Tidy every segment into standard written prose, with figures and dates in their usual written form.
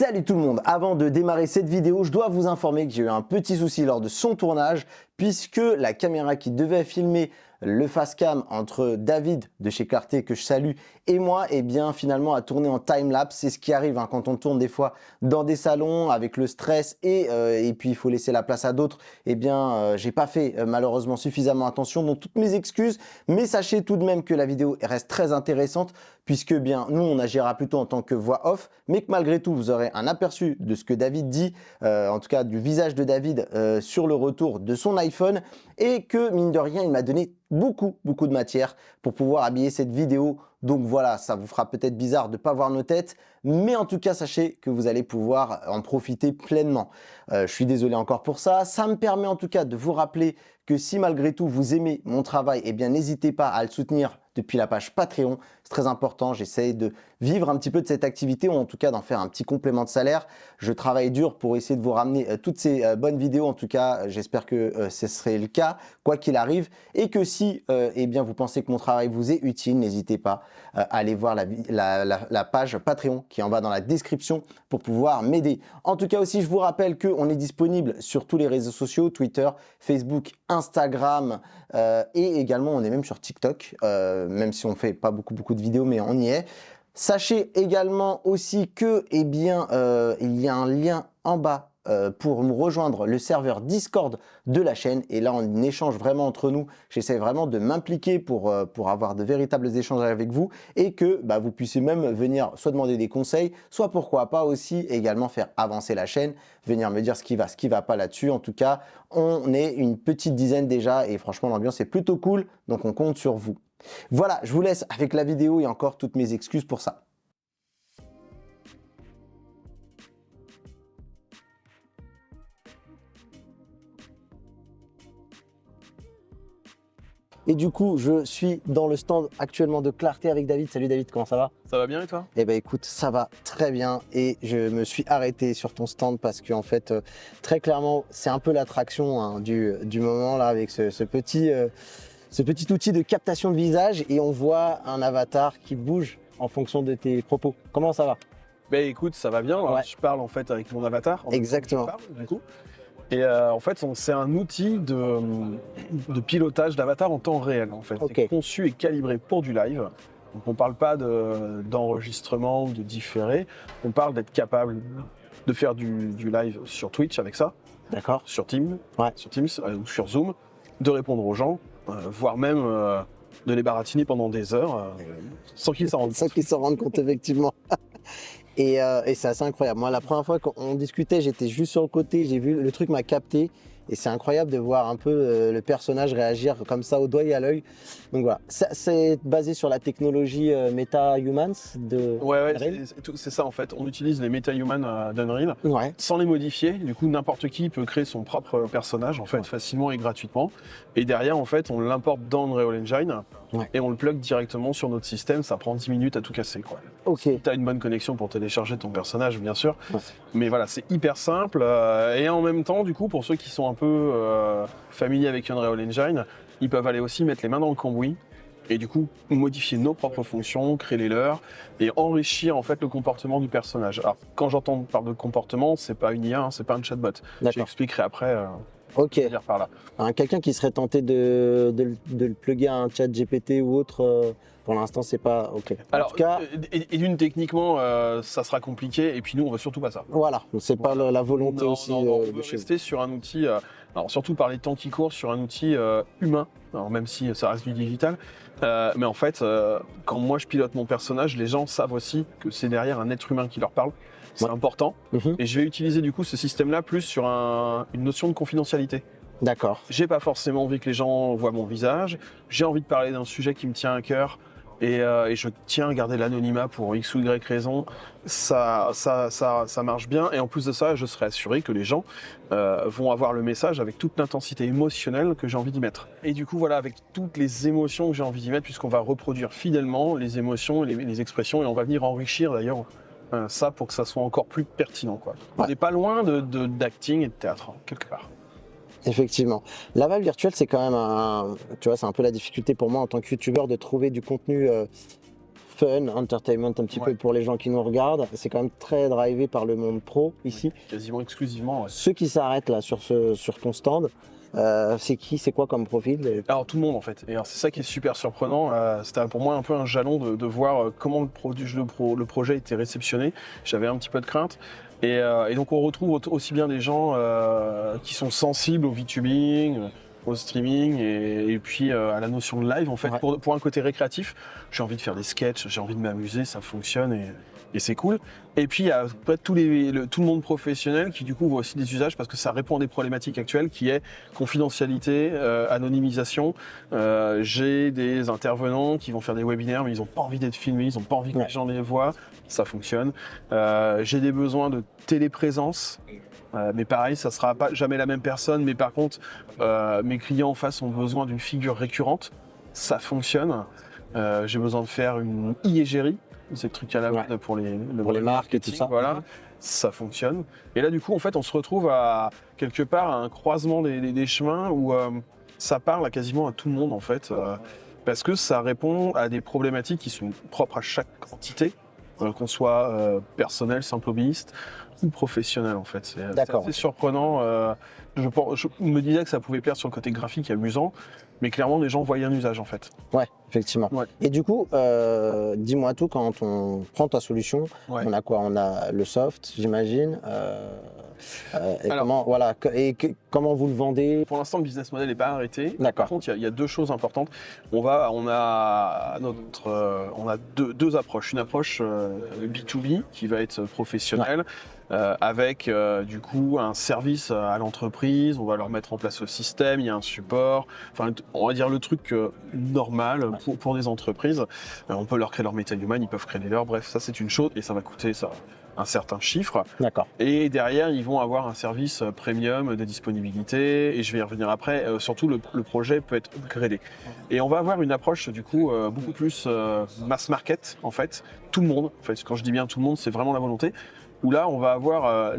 Salut tout le monde, avant de démarrer cette vidéo, je dois vous informer que j'ai eu un petit souci lors de son tournage puisque la caméra qui devait filmer le facecam entre David de chez Clarté, que je salue, et moi, eh bien finalement a tourné en time-lapse. C'est ce qui arrive quand on tourne des fois dans des salons avec le stress et puis il faut laisser la place à d'autres. Eh bien, j'ai pas fait malheureusement suffisamment attention, donc toutes mes excuses, mais sachez tout de même que la vidéo reste très intéressante puisque bien nous on agira plutôt en tant que voix off, mais que malgré tout vous aurez un aperçu de ce que David dit, en tout cas du visage de David sur le retour de son iPhone, et que mine de rien il m'a donné beaucoup de matière pour pouvoir habiller cette vidéo. Donc voilà, ça vous fera peut-être bizarre de ne pas voir nos têtes, mais en tout cas sachez que vous allez pouvoir en profiter pleinement. Je suis désolé encore pour ça. Ça me permet en tout cas de vous rappeler que si malgré tout vous aimez mon travail, eh bien n'hésitez pas à le soutenir depuis la page Patreon. C'est très important, j'essaye de vivre un petit peu de cette activité, ou en tout cas d'en faire un petit complément de salaire. Je travaille dur pour essayer de vous ramener toutes ces bonnes vidéos. En tout cas, j'espère que ce serait le cas, quoi qu'il arrive, et que si eh bien vous pensez que mon travail vous est utile, n'hésitez pas à aller voir la page Patreon qui est en bas dans la description pour pouvoir m'aider. En tout cas aussi, je vous rappelle qu'on est disponible sur tous les réseaux sociaux, Twitter, Facebook, Instagram, et également on est même sur TikTok, même si on fait pas beaucoup de vidéos, mais on y est. Sachez également aussi que eh bien, il y a un lien en bas pour me rejoindre le serveur Discord de la chaîne, et là on échange vraiment entre nous. J'essaie vraiment de m'impliquer pour avoir de véritables échanges avec vous, et que vous puissiez même venir soit demander des conseils, soit pourquoi pas aussi également faire avancer la chaîne, venir me dire ce qui va pas là-dessus. En tout cas, on est une petite dizaine déjà et franchement l'ambiance est plutôt cool, donc on compte sur vous. Voilà, je vous laisse avec la vidéo et encore toutes mes excuses pour ça. Et du coup, je suis dans le stand actuellement de Clarté avec David. Salut David, comment ça va? Ça va bien et toi? Eh ben écoute, ça va très bien, et je me suis arrêté sur ton stand parce que en fait, très clairement, c'est un peu l'attraction du moment là, avec ce petit outil de captation de visage, et on voit un avatar qui bouge en fonction de tes propos. Comment ça va? Ben écoute, ça va bien. Alors, Ouais. je parle en fait avec mon avatar. Exactement. Du coup. Et en fait, c'est un outil de pilotage d'avatar en temps réel. En fait, Ok. c'est conçu et calibré pour du live. Donc, on parle pas d'enregistrement ou de différé. On parle d'être capable de faire du live sur Twitch avec ça, D'accord. sur Teams, Ouais. ou sur Zoom, de répondre aux gens, voire même de les baratiner pendant des heures sans qu'ils s'en rendent compte. Sans qu'ils s'en rendent compte, effectivement. Et c'est assez incroyable. Moi, la première fois qu'on discutait, j'étais juste sur le côté, j'ai vu, le truc m'a capté. Et c'est incroyable de voir un peu le personnage réagir comme ça au doigt et à l'œil. Donc voilà, c'est basé sur la technologie MetaHumans de Ouais, Unreal. c'est ça en fait. On utilise les MetaHumans d'Unreal Ouais, sans les modifier. Du coup, n'importe qui peut créer son propre personnage en fait facilement et gratuitement. Et derrière, en fait, on l'importe dans Unreal Engine et on le plug directement sur notre système. Ça prend 10 minutes à tout casser, quoi. ok. Si t'as une bonne connexion pour télécharger ton personnage, bien sûr. Ouais. Mais voilà, c'est hyper simple. Et en même temps, du coup, pour ceux qui sont un peu familiers avec Unreal Engine, ils peuvent aller aussi mettre les mains dans le cambouis et du coup modifier nos propres fonctions, créer les leurs et enrichir en fait le comportement du personnage. Alors quand parle de comportement, c'est pas une IA, c'est pas un chatbot. J'expliquerai après. Ok. Dire par là. Quelqu'un qui serait tenté de le plugger à un chat GPT ou autre, pour l'instant c'est pas ok. Alors, en tout cas, et d'une techniquement, ça sera compliqué et puis nous on veut surtout pas ça. voilà, c'est pas la volonté aussi on veut de chez vous. rester sur un outil, alors surtout par les temps qui courent, sur un outil humain, alors même si ça reste du digital, mais en fait, quand moi je pilote mon personnage, les gens savent aussi que c'est derrière un être humain qui leur parle, c'est important, et je vais utiliser du coup ce système-là plus sur une notion de confidentialité. D'accord. J'ai pas forcément envie que les gens voient mon visage, j'ai envie de parler d'un sujet qui me tient à cœur, et je tiens à garder l'anonymat pour X ou Y raison. Ça marche bien, et en plus de ça, je serai assuré que les gens vont avoir le message avec toute l'intensité émotionnelle que j'ai envie d'y mettre. Et du coup, voilà, avec toutes les émotions que j'ai envie d'y mettre, puisqu'on va reproduire fidèlement les émotions, les expressions, et on va venir enrichir d'ailleurs ça pour que ça soit encore plus pertinent, quoi. On n'est pas loin d'acting et de théâtre, quelque part. Effectivement. La Valve virtuelle, c'est quand même tu vois, c'est un peu la difficulté pour moi en tant que youtubeur de trouver du contenu fun, entertainment un petit peu pour les gens qui nous regardent. C'est quand même très drivé par le monde pro ici. Quasiment exclusivement. Ouais. Ceux qui s'arrêtent là sur ton stand, c'est qui, c'est quoi comme profil? Alors tout le monde en fait. Et alors, c'est ça qui est super surprenant. C'était pour moi un peu un jalon de voir comment le projet était réceptionné. J'avais un petit peu de crainte. Et donc on retrouve aussi bien des gens qui sont sensibles au VTubing, au streaming et puis à la notion de live en fait. Ouais. Pour un côté récréatif, j'ai envie de faire des sketchs, j'ai envie de m'amuser, ça fonctionne et c'est cool. Et puis il y a tout le monde professionnel qui du coup voit aussi des usages parce que ça répond à des problématiques actuelles qui est confidentialité, anonymisation. J'ai des intervenants qui vont faire des webinaires mais ils n'ont pas envie d'être filmés, ils n'ont pas envie que les gens les voient, ça fonctionne. J'ai des besoins de téléprésence. Mais pareil, ça sera pas jamais la même personne, mais par contre, mes clients en face ont besoin d'une figure récurrente, ça fonctionne. J'ai besoin de faire une e-égérie, c'est le truc à la mode pour les marques et tout ça. Voilà, ça fonctionne. Et là, du coup, en fait, on se retrouve à quelque part à un croisement des chemins où ça parle à quasiment à tout le monde en fait, parce que ça répond à des problématiques qui sont propres à chaque entité, qu'on soit personnel, simple hobbyiste ou professionnel en fait. C'est assez surprenant. Je me disais que ça pouvait plaire sur le côté graphique et amusant, mais clairement les gens voyaient un usage en fait. Ouais, effectivement. Ouais. Et du coup, dis-moi tout, quand on prend ta solution, on a quoi? On a le soft, j'imagine. Comment vous le vendez? Pour l'instant, le business model n'est pas arrêté. Par contre, il y a deux choses importantes. On a deux approches. Une approche B2B qui va être professionnelle. Avec du coup un service à l'entreprise, on va leur mettre en place le système, il y a un support, enfin on va dire le truc normal pour des entreprises. On peut leur créer leur MetaHuman, ils peuvent créer les leurs, bref ça c'est une chose et ça va coûter ça un certain chiffre. Et derrière ils vont avoir un service premium de disponibilité et je vais y revenir après, surtout le projet peut être upgradé. Et on va avoir une approche du coup beaucoup plus mass market en fait, tout le monde, en fait quand je dis bien tout le monde c'est vraiment la volonté. Où là, on va avoir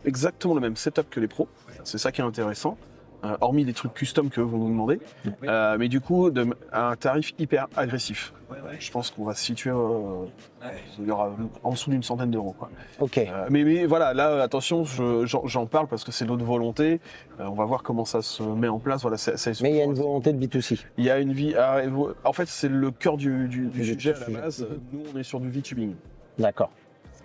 exactement le même setup que les pros. C'est ça qui est intéressant, hormis des trucs custom que vous nous demandez. Mais du coup, à un tarif hyper agressif. Je pense qu'on va se situer il y aura en dessous d'une centaine d'euros. Ok. Mais voilà, là, attention, j'en parle parce que c'est notre volonté. On va voir comment ça se met en place. Voilà, mais il y a une volonté de B2C. Il y a une vie. En fait, c'est le cœur du sujet à la base. Nous, on est sur du VTubing. D'accord.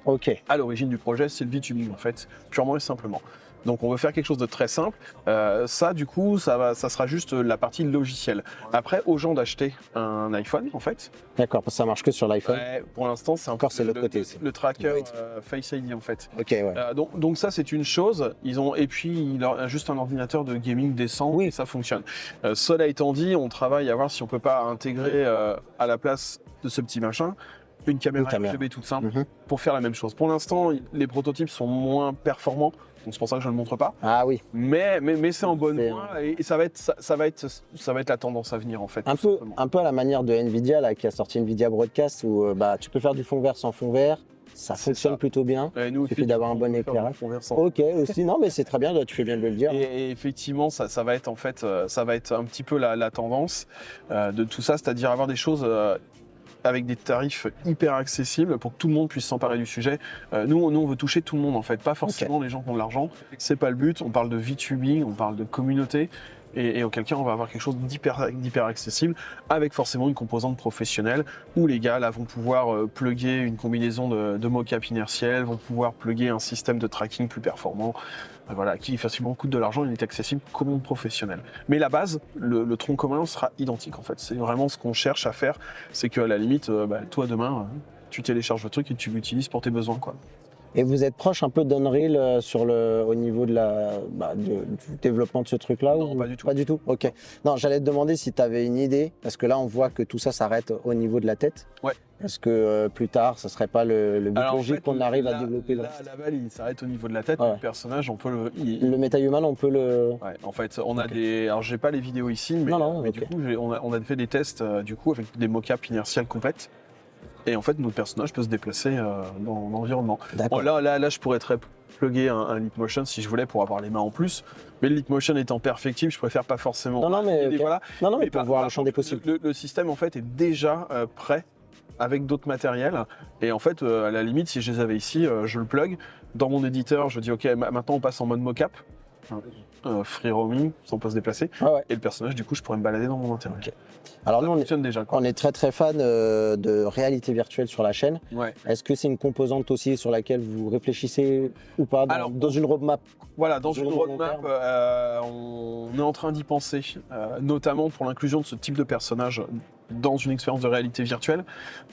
Ok. À l'origine du projet, c'est le VTubing en fait, purement et simplement. Donc on veut faire quelque chose de très simple. Ça, du coup, ça sera juste la partie logicielle. Après, aux gens d'acheter un iPhone en fait. D'accord, parce que ça marche que sur l'iPhone. Pour l'instant, c'est encore c'est l'autre côté. Le tracker Face ID en fait. Ok, ouais. Donc ça, c'est une chose. Et puis il a juste un ordinateur de gaming décent et ça fonctionne. Cela étant dit, on travaille à voir si on peut pas intégrer à la place de ce petit machin une caméra RGB toute simple pour faire la même chose. Pour l'instant, les prototypes sont moins performants, donc c'est pour ça que je ne le montre pas. Ah oui. Mais c'est en bonne voie et ça va être la tendance à venir en fait. Un peu à la manière de Nvidia là, qui a sorti Nvidia Broadcast où tu peux faire du fond vert sans fond vert. Ça fonctionne plutôt bien. Il suffit d'avoir un bon éclairage. Ok, aussi, non, mais c'est très bien, tu fais bien de le dire. Et effectivement, ça va être en fait, ça va être un petit peu la tendance de tout ça, c'est-à-dire avoir des choses avec des tarifs hyper accessibles pour que tout le monde puisse s'emparer du sujet. Nous, on veut toucher tout le monde en fait, pas forcément les gens qui ont de l'argent. C'est pas le but. On parle de VTubing, on parle de communauté. Et auquel cas on va avoir quelque chose d'hyper accessible avec forcément une composante professionnelle où les gars là vont pouvoir plugger une combinaison de mocap inertiel, vont pouvoir plugger un système de tracking plus performant, voilà, qui facilement coûte de l'argent et n'est accessible qu'au monde professionnel. Mais la base, le tronc commun sera identique en fait. C'est vraiment ce qu'on cherche à faire, c'est qu'à la limite, toi demain, tu télécharges le truc et tu l'utilises pour tes besoins quoi. Et vous êtes proche un peu d'Unreal au niveau de du développement de ce truc-là? Non, pas du tout. Pas du tout. Ok. Non, j'allais te demander si tu avais une idée, parce que là, on voit que tout ça s'arrête au niveau de la tête. Ouais. Est-ce que plus tard, ça serait pas le but logique qu'on arrive à développer là, la balle, il s'arrête au niveau de la tête. Le personnage, on peut le MetaHuman, on peut le. Ouais. En fait, on a des. Alors, j'ai pas les vidéos ici, mais du coup, on a fait des tests du coup avec des mocap inertiels complètes. Et en fait, notre personnage peut se déplacer dans l'environnement. Bon, là, je pourrais très plugger un Leapmotion si je voulais pour avoir les mains en plus. Mais le Leapmotion étant perfectible, je préfère pas forcément. Mais pour voir le champ des possibles. Le système en fait est déjà prêt avec d'autres matériels. Et en fait, à la limite, si je les avais ici, je le plug dans mon éditeur, je dis ok, maintenant on passe en mode mocap, free roaming, sans pas se déplacer. Ah ouais. Et le personnage, du coup, je pourrais me balader dans mon intérieur. Ok. Alors Ça nous, fonctionne déjà, quoi. on est très fan de réalité virtuelle sur la chaîne. Ouais. Est-ce que c'est une composante aussi sur laquelle vous réfléchissez ou pas dans une roadmap? Voilà, dans une Sur le long roadmap, on est en train d'y penser, notamment pour l'inclusion de ce type de personnage dans une expérience de réalité virtuelle.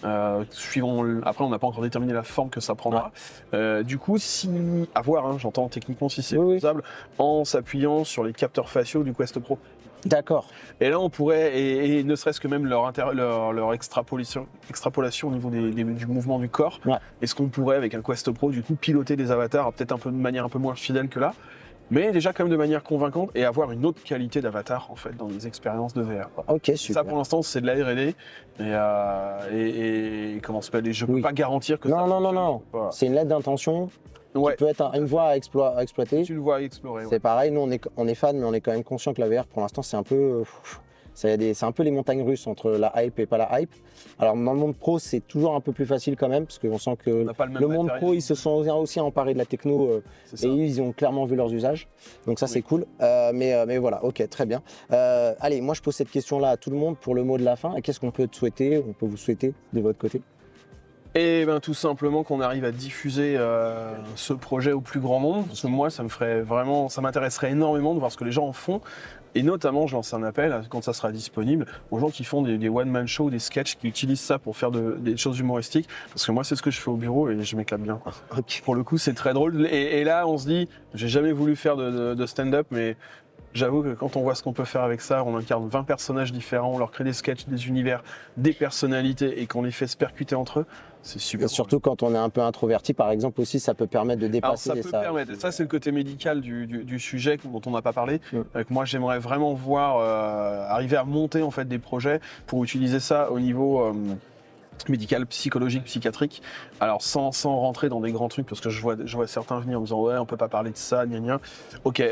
Après, on n'a pas encore déterminé la forme que ça prendra. Du coup, à voir, hein, j'entends techniquement si c'est faisable, en s'appuyant sur les capteurs faciaux du Quest Pro. D'accord. Et là, on pourrait, et ne serait-ce que même leur extrapolation au niveau du mouvement du corps, est-ce qu'on pourrait, avec un Quest Pro, du coup, piloter des avatars, peut-être de manière un peu moins fidèle que là, mais déjà quand même de manière convaincante, et avoir une autre qualité d'avatar, en fait, dans les expériences de VR. Ok, super. Ça, pour l'instant, c'est de la R&D, et comment ça s'appelle, je peux pas garantir que Non. Voilà. C'est une lettre d'intention. Qui peut être une voie à exploiter. Tu le vois à explorer. C'est pareil, nous on est fans, mais on est quand même conscient que la VR pour l'instant c'est un peu. C'est un peu les montagnes russes entre la hype et pas la hype. Alors dans le monde pro c'est toujours un peu plus facile quand même, parce qu'on sent que le monde pro ils se sont aussi emparés de la techno et ils ont clairement vu leurs usages. Donc ça c'est cool. Mais voilà, ok, très bien. Allez, moi je pose cette question là à tout le monde pour le mot de la fin. Qu'est-ce qu'on peut te souhaiter, on peut vous souhaiter de votre côté? Et ben tout simplement qu'on arrive à diffuser ce projet au plus grand nombre, parce que moi ça m'intéresserait énormément de voir ce que les gens en font, et notamment je lance un appel quand ça sera disponible aux gens qui font des one-man shows, des sketchs, qui utilisent ça pour faire des choses humoristiques, parce que moi c'est ce que je fais au bureau et je m'éclate bien. Okay. Pour le coup c'est très drôle, et là on se dit, j'ai jamais voulu faire de stand-up, mais j'avoue que quand on voit ce qu'on peut faire avec ça, on incarne 20 personnages différents, on leur crée des sketchs, des univers, des personnalités, et qu'on les fait se percuter entre eux, c'est super. Et surtout quand on est un peu introverti, par exemple, aussi, ça peut permettre de dépasser. Alors, ça peut permettre. Ça, c'est le côté médical du sujet dont on n'a pas parlé. Moi, j'aimerais vraiment voir arriver à monter en fait des projets pour utiliser ça au niveau médical, psychologique, psychiatrique. Alors sans rentrer dans des grands trucs, parce que je vois certains venir en me disant ouais, on peut pas parler de ça, gna gna. Ok.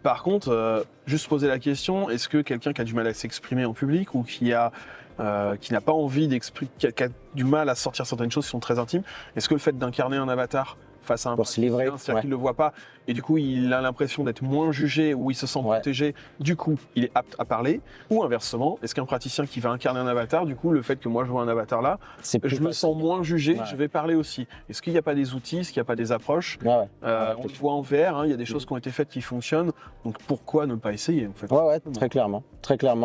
Par contre, juste poser la question, est-ce que quelqu'un qui a du mal à s'exprimer en public, ou qui n'a pas envie d'exprimer, qui a du mal à sortir certaines choses qui sont très intimes, est-ce que le fait d'incarner un avatar face à un pour se livrer, c'est-à-dire qu'il ne le voit pas, et du coup il a l'impression d'être moins jugé, ou il se sent protégé, du coup il est apte à parler, ou inversement, est-ce qu'un praticien qui va incarner un avatar, du coup le fait que moi je vois un avatar là, je me sens moins jugé, je vais parler aussi. Est-ce qu'il n'y a pas des outils, est-ce qu'il n'y a pas des approches? On le voit en VR, il y a des choses qui ont été faites qui fonctionnent, donc pourquoi ne pas essayer en fait? Ouais, très clairement.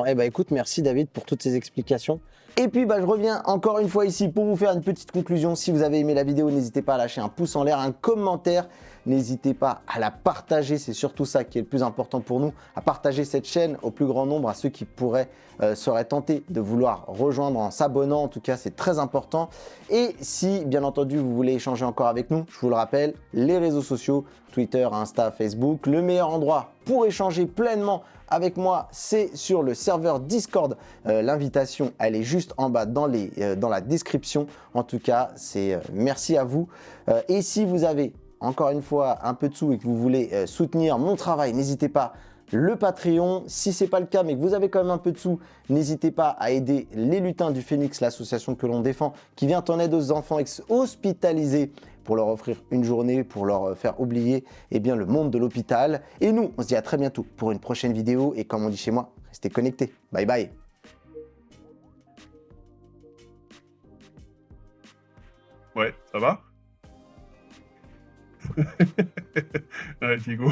Eh ben écoute, merci David pour toutes ces explications. Et puis je reviens encore une fois ici pour vous faire une petite conclusion. Si vous avez aimé la vidéo, n'hésitez pas à lâcher un pouce en l'air, un commentaire. N'hésitez pas à la partager, c'est surtout ça qui est le plus important pour nous, à partager cette chaîne au plus grand nombre, à ceux qui seraient tentés de vouloir rejoindre en s'abonnant. En tout cas, c'est très important. Et si, bien entendu, vous voulez échanger encore avec nous, je vous le rappelle, les réseaux sociaux, Twitter, Insta, Facebook, le meilleur endroit pour échanger pleinement avec moi, c'est sur le serveur Discord. L'invitation, elle est juste en bas dans la description. En tout cas, merci à vous. Et si vous avez encore une fois un peu de sous et que vous voulez soutenir mon travail, n'hésitez pas. Le Patreon, si ce n'est pas le cas mais que vous avez quand même un peu de sous, n'hésitez pas à aider les Lutins du Phénix, l'association que l'on défend, qui vient en aide aux enfants hospitalisés, pour leur offrir une journée, pour leur faire oublier le monde de l'hôpital. Et nous, on se dit à très bientôt pour une prochaine vidéo. Et comme on dit chez moi, restez connectés. Bye bye. Ouais, ça va? Ouais, Thibaut.